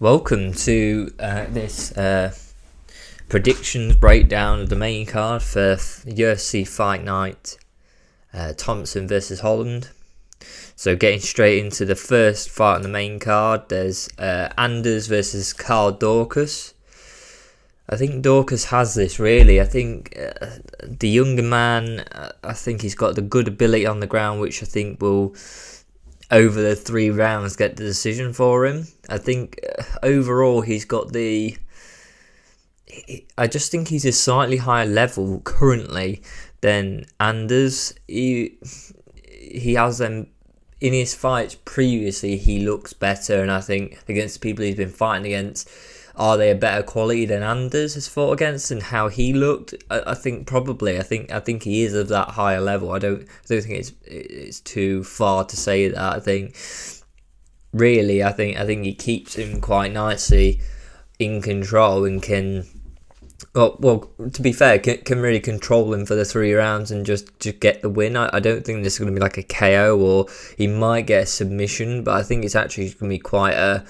Welcome to this predictions breakdown of the main card for UFC Fight Night Thompson versus Holland. So getting straight into the first fight on the main card, there's Anders versus Carl Dorcas. I think Dorcas has this really. I think the younger man, I think he's got the good ability on the ground, which I think will, over the 3 rounds, get the decision for him. I think overall he's got the... I just think he's a slightly higher level currently than Anders. He has them in his fights previously. He looks better, and I think against the people he's been fighting against, are they a better quality than Anders has fought against, and how he looked? I think probably. I think he is of that higher level. I don't think it's too far to say that. I think he keeps him quite nicely in control and can. Well, to be fair, can really control him for the 3 rounds and just get the win. I don't think this is going to be like a KO, or he might get a submission, but I think it's actually going to be quite a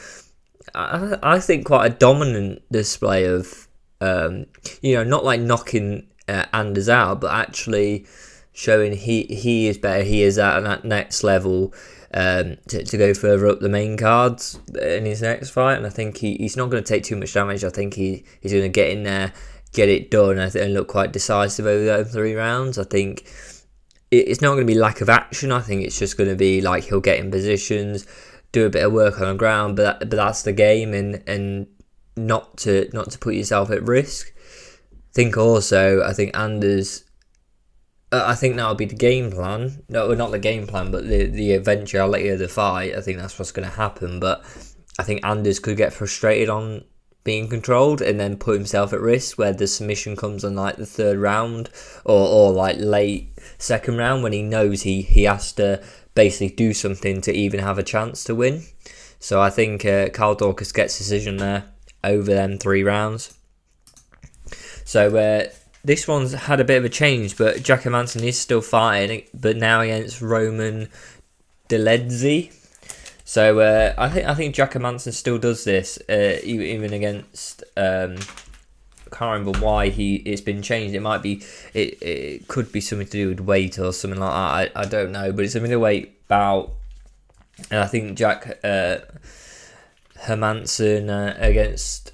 dominant display of, not like knocking Anders out, but actually showing he is better. He is at that next level to go further up the main cards in his next fight. And I think he's not going to take too much damage. I think he's going to get in there, get it done, and look quite decisive over those 3 rounds. I think it's not going to be lack of action. I think it's just going to be like he'll get in positions, do a bit of work on the ground, but that's the game, and not to put yourself at risk. I think Anders. I think that'll be the game plan. No, not the game plan, but the eventuality of the fight. I think that's what's going to happen. But I think Anders could get frustrated on being controlled and then put himself at risk, where the submission comes on like the 3rd round or like late 2nd round, when he knows he has to basically do something to even have a chance to win. So I think Carl Dorcas gets decision there over them 3 rounds. So this one's had a bit of a change, but Jack Hermansson is still fighting, but now against Roman Dolidze. So I think Jack Hermansson still does this, even against. I can't remember why it's been changed. It might be it could be something to do with weight or something like that. I don't know, but it's a middleweight bout, and I think Jack Hermansson against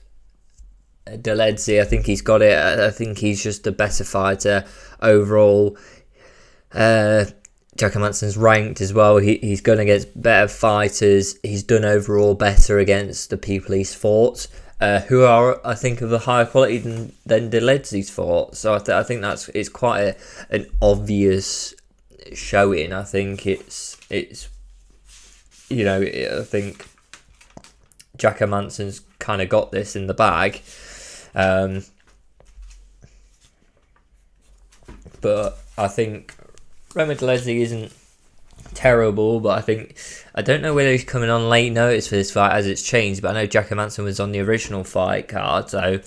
Dolidze, I think he's got it. I think he's just a better fighter overall. Jack Hermansson's ranked as well. He's gone against better fighters. He's done overall better against the people he's fought, who are, I think, of a higher quality than Dolidze's fought. So I think it's quite an obvious showing. I think it's I think Jack Hermansson's kind of got this in the bag. But I think Roman Dolidze isn't terrible, but I don't know whether he's coming on late notice for this fight as it's changed, but I know Jack Hermansson was on the original fight card, so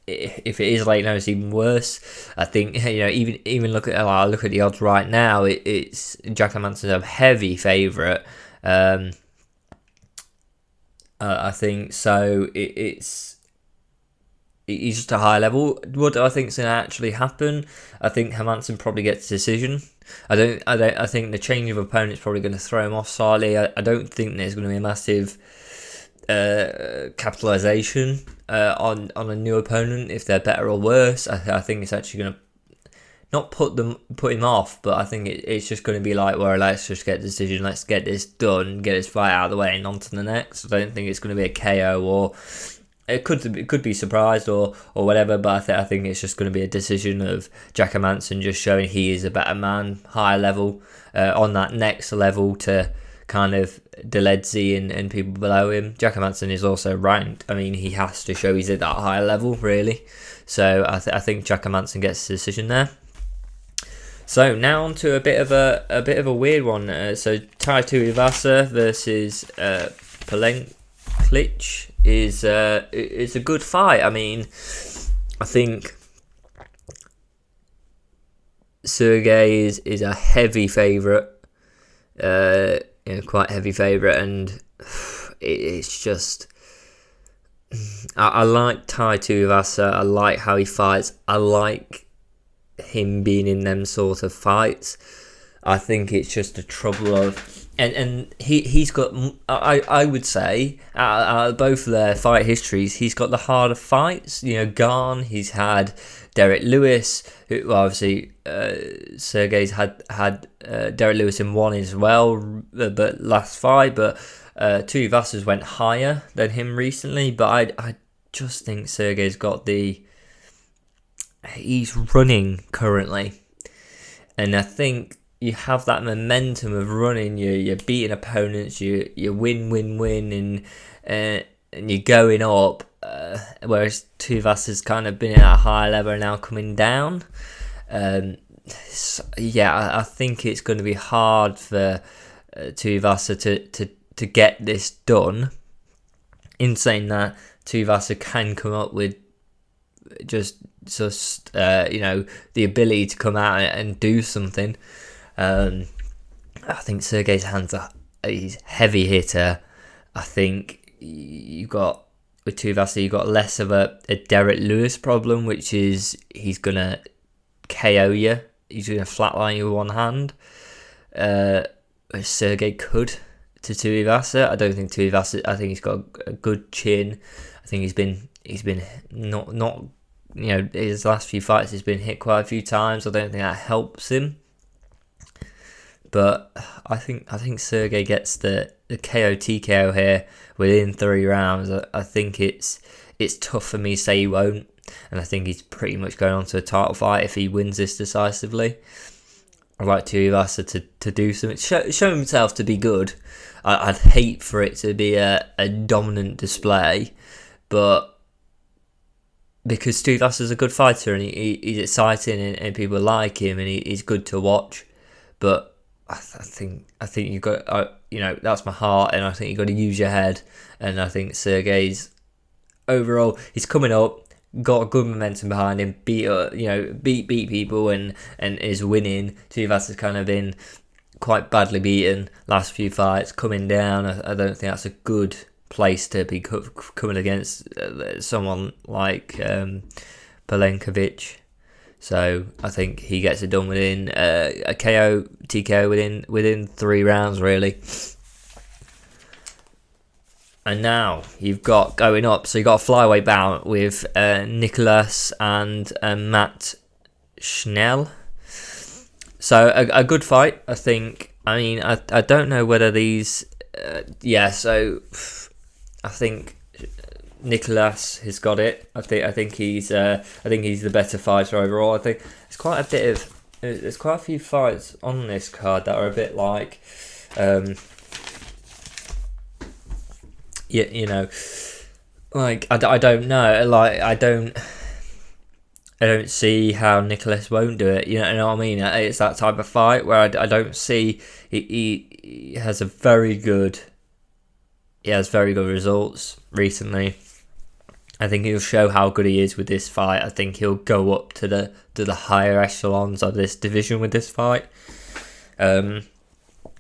if it is late notice, even worse. I think even look at the odds right now, it's Jack Hermansson's a heavy favourite. I think so. He's just a high level. What do I think is going to actually happen? I think Hermansson probably gets a decision. I think the change of opponent's probably going to throw him off slightly. I don't think there's going to be a massive capitalization on a new opponent if they're better or worse. I think it's actually going to not put him off, but I think it's just going to be like, well, let's just get the decision, let's get this done, get this fight out of the way, and on to the next. I don't think it's going to be a KO, or it could be surprised or whatever, but I think it's just going to be a decision of Jack Hermansson just showing he is a better man, higher level, on that next level to kind of Dolidze and people below him. Jack Hermansson is also ranked. I mean, he has to show he's at that higher level, really. So I think Jack Hermansson gets the decision there. So now on to a bit of a weird one. So Tai Tuivasa versus Palenklich is a good fight. I mean, I think Sergey is a heavy favourite, quite heavy favourite, and it's just I like Tai Tuivasa. I like how he fights. I like him being in them sort of fights. I think it's just a trouble of, and he's got, I would say, both of their fight histories, he's got the harder fights. Gane, he's had Derek Lewis, who obviously Sergey's had Derek Lewis in one as well, but last fight, but Tuivasa's went higher than him recently, but I just think Sergey's got he's running currently, and I think you have that momentum of running, you're beating opponents, you win, and you're going up, whereas Tuivasa's kind of been at a high level and now coming down. I think it's going to be hard for Tuivasa to get this done. In saying that, Tuivasa can come up with just the ability to come out and do something. I think Sergey's hands he's heavy hitter. I think with Tuivasa you got less of a Derek Lewis problem, which is he's gonna KO you. He's gonna flatline you with one hand. Sergey could to Tuivasa. I don't think Tuivasa. I think he's got a good chin. I think he's been not his last few fights he's been hit quite a few times. I don't think that helps him. But I think Sergey gets the KO TKO here within 3 rounds. I think it's tough for me to say he won't, and I think he's pretty much going on to a title fight if he wins this decisively. I'd like Tuivasa to do something, show himself to be good. I'd hate for it to be a dominant display, but because Tuivasa's a good fighter and he's exciting and people like him and he's good to watch, but I think you got that's my heart, and I think you got to use your head, and I think Sergey's overall he's coming up, got a good momentum behind him, beat people and is winning. Tuivasa's kind of been quite badly beaten last few fights, coming down. I don't think that's a good place to be coming against someone like Pelenkovic. So I think he gets it done within a KO TKO within 3 rounds really. And now you've got going up, so you've got a flyweight bout with Nicholas and Matt Schnell. So a good fight, I think. I mean, I don't know whether these... so I think Nicholas has got it. I think he's the better fighter overall. I think there's quite a few fights on this card that are a bit like... I don't know. Like I don't see how Nicholas won't do it. You know what I mean? It's that type of fight where I don't see he has very good results recently. I think he'll show how good he is with this fight. I think he'll go up to the higher echelons of this division with this fight,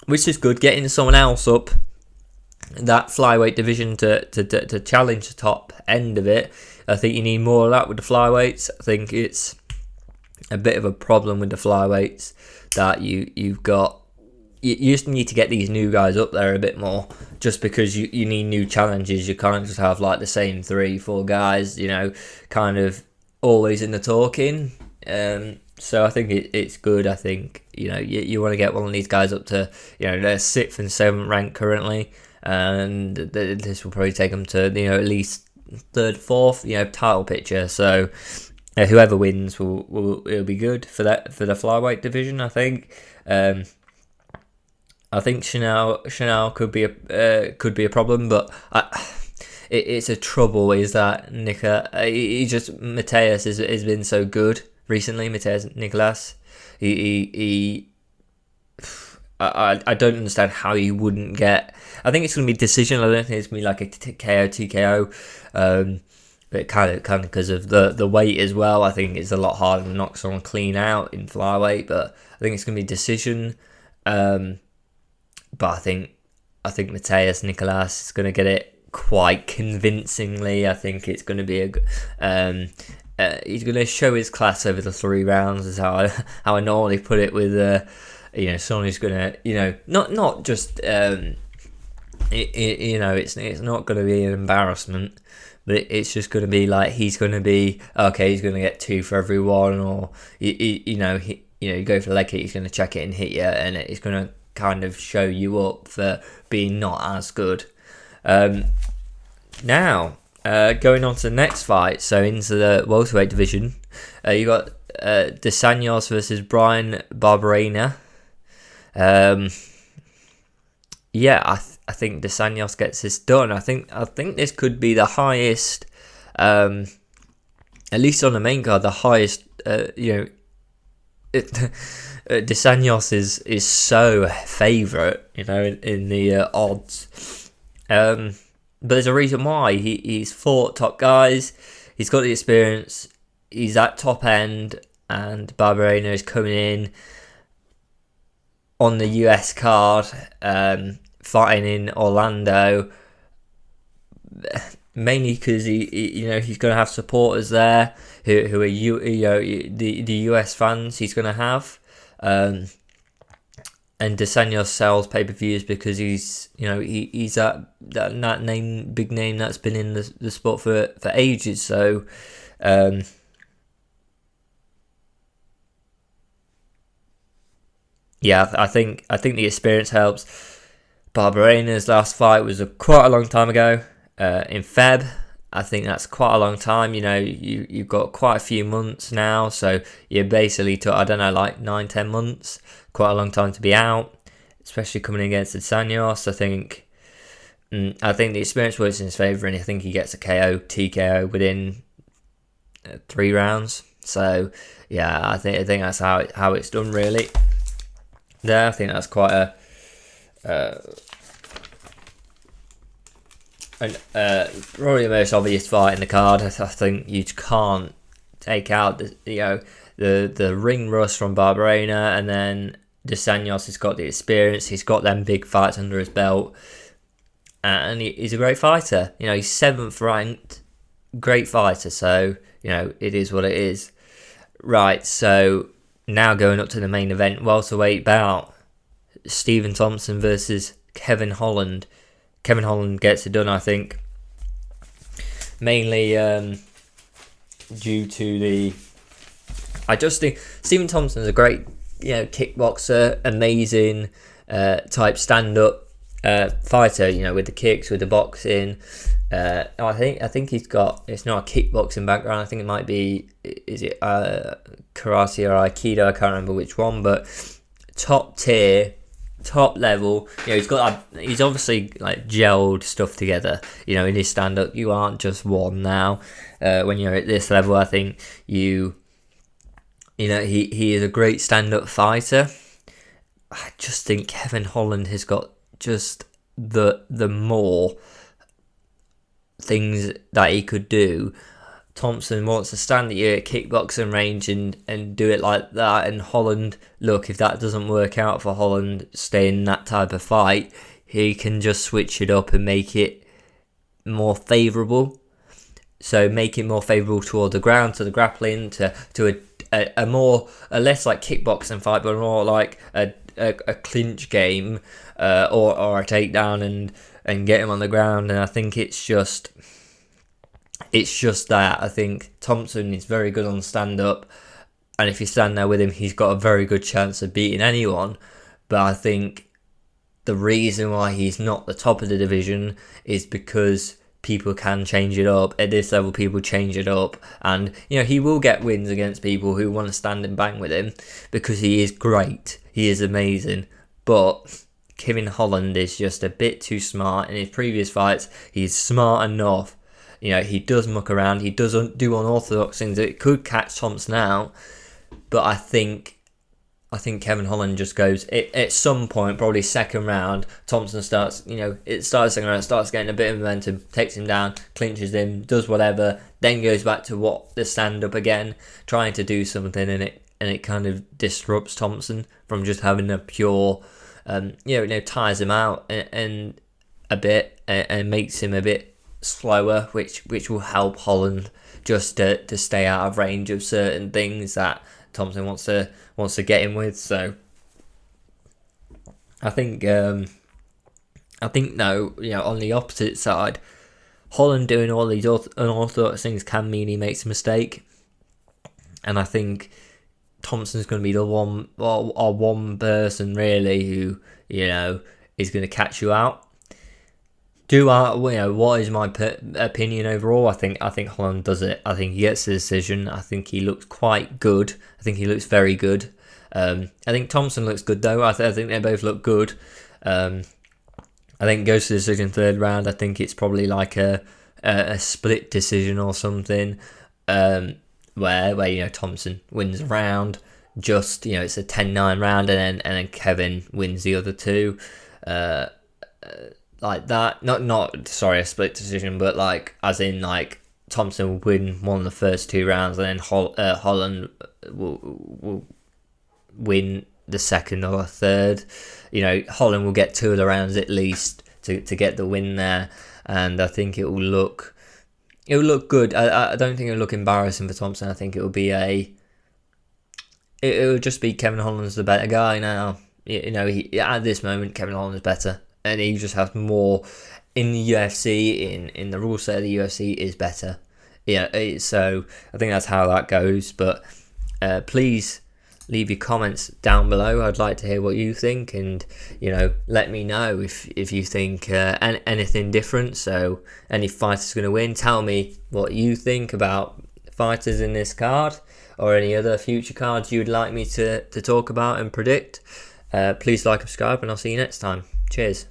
which is good. Getting someone else up that flyweight division to challenge the top end of it. I think you need more of that with the flyweights. I think it's a bit of a problem with the flyweights that you've got. You just need to get these new guys up there a bit more, just because you need new challenges. You can't just have like the same 3-4 guys, kind of always in the talking. So I think it's good. I think you want to get one of these guys up to they're 6th and 7th rank currently, and this will probably take them to at least 3rd, 4th title picture. So whoever wins will be good for the flyweight division. I think. I think Chanel could be a problem, but it's a trouble is that Mateus has been so good recently. Mateus Nicolas, I don't understand how you wouldn't get. I think it's going to be decision. I don't think it's going to be like a KO TKO. But kind of because of the weight as well. I think it's a lot harder to knock someone clean out in flyweight, but I think it's going to be decision. But I think Mateus Nicolas is going to get it quite convincingly. I think it's going to be he's going to show his class over the 3 rounds, is how I normally put it. With someone who's going to not just it's not going to be an embarrassment, but it's just going to be like he's going to be okay. He's going to get 2 for every one, or you go for the leg kick, he's going to check it and hit you, and it's going to kind of show you up for being not as good. Now, going on to the next fight, so into the welterweight division, you got Dos Anjos versus Brian Barberena. I think Dos Anjos gets this done. I think this could be the highest, at least on the main card, the highest. Dos Anjos is so favourite, in the odds. But there's a reason why. He's fought top guys. He's got the experience. He's at top end, and Barberena is coming in on the US card, fighting in Orlando, mainly because he's going to have supporters there who are the US fans he's going to have, and Dos Anjos sells pay-per-views because he's that big name that's been in the sport for ages. So I think the experience helps. Barberena's last fight was quite a long time ago, in Feb. I think that's quite a long time. You've got quite a few months now, so you're basically like 9-10 months. Quite a long time to be out, especially coming against Dos Anjos. I think the experience works in his favour, and I think he gets a TKO within 3 rounds. So I think that's how it's done, really. There, I think that's quite a probably the most obvious fight in the card. I think you can't take out the ring rust from Barberena, and then Dos Anjos has got the experience. He's got them big fights under his belt, and he's a great fighter. He's 7th ranked, great fighter. So it is what it is. Right. So now going up to the main event, welterweight bout, Stephen Thompson versus Kevin Holland. Kevin Holland gets it done, I think, mainly due to I just think Stephen Thompson is a great, kickboxer, amazing type stand-up fighter. With the kicks, with the boxing. I think he's got. It's not a kickboxing background. I think it might be. Is it karate or aikido? I can't remember which one, but top tier. Top level, he's obviously gelled stuff together. In his stand up, you aren't just one now. When you're at this level, I think he is a great stand up fighter. I just think Kevin Holland has got just the more things that he could do. Thompson wants to stand at you at kickboxing range and do it like that, and Holland, look, if that doesn't work out for Holland, stay in that type of fight, he can just switch it up and make it more favourable. So make it more favourable toward the ground, to the grappling, to a less like kickboxing fight, but more like a clinch game, or a takedown and get him on the ground. And I think it's just that. I think Thompson is very good on stand-up, and if you stand there with him, he's got a very good chance of beating anyone. But I think the reason why he's not the top of the division is because people can change it up. At this level, people change it up, and he will get wins against people who want to stand and bang with him, because he is great. He is amazing. But Kevin Holland is just a bit too smart. In his previous fights, he's smart enough. He does muck around. He doesn't do unorthodox things that could catch Thompson out. But I think Kevin Holland just goes at some point, probably second round. Thompson starts, second round, starts getting a bit of momentum, takes him down, clinches him, does whatever, then goes back to the stand up again, trying to do something, and it kind of disrupts Thompson from just having a pure, tires him out and a bit. and makes him a bit slower, which will help Holland just to stay out of range of certain things that Thompson wants to get him with. So I think though, on the opposite side, Holland doing all these unorthodox things can mean he makes a mistake, and I think Thompson's going to be the one person really who is going to catch you out. What is my opinion overall? I think Holland does it. I think he gets the decision. I think he looks quite good. I think he looks very good. I think Thompson looks good though. I think they both look good. I think it goes to the decision third round. I think it's probably like a split decision or something, where Thompson wins a round. Just it's a 10-9 round, and then Kevin wins the other two. Like that, a split decision, but like as in like Thompson will win one of the first two rounds, and then Holland will win the second or third. Holland will get two of the rounds at least to get the win there, and I think it will look good. I don't think it will look embarrassing for Thompson. I think it will be it will just be Kevin Holland's the better guy now. At this moment Kevin Holland's better. And he just has more in the UFC, in the rule set of the UFC is better. So I think that's how that goes. But please leave your comments down below. I'd like to hear what you think, and let me know if you think anything different. So any fighter's going to win. Tell me what you think about fighters in this card, or any other future cards you would like me to talk about and predict. Please like, subscribe, and I'll see you next time. Cheers.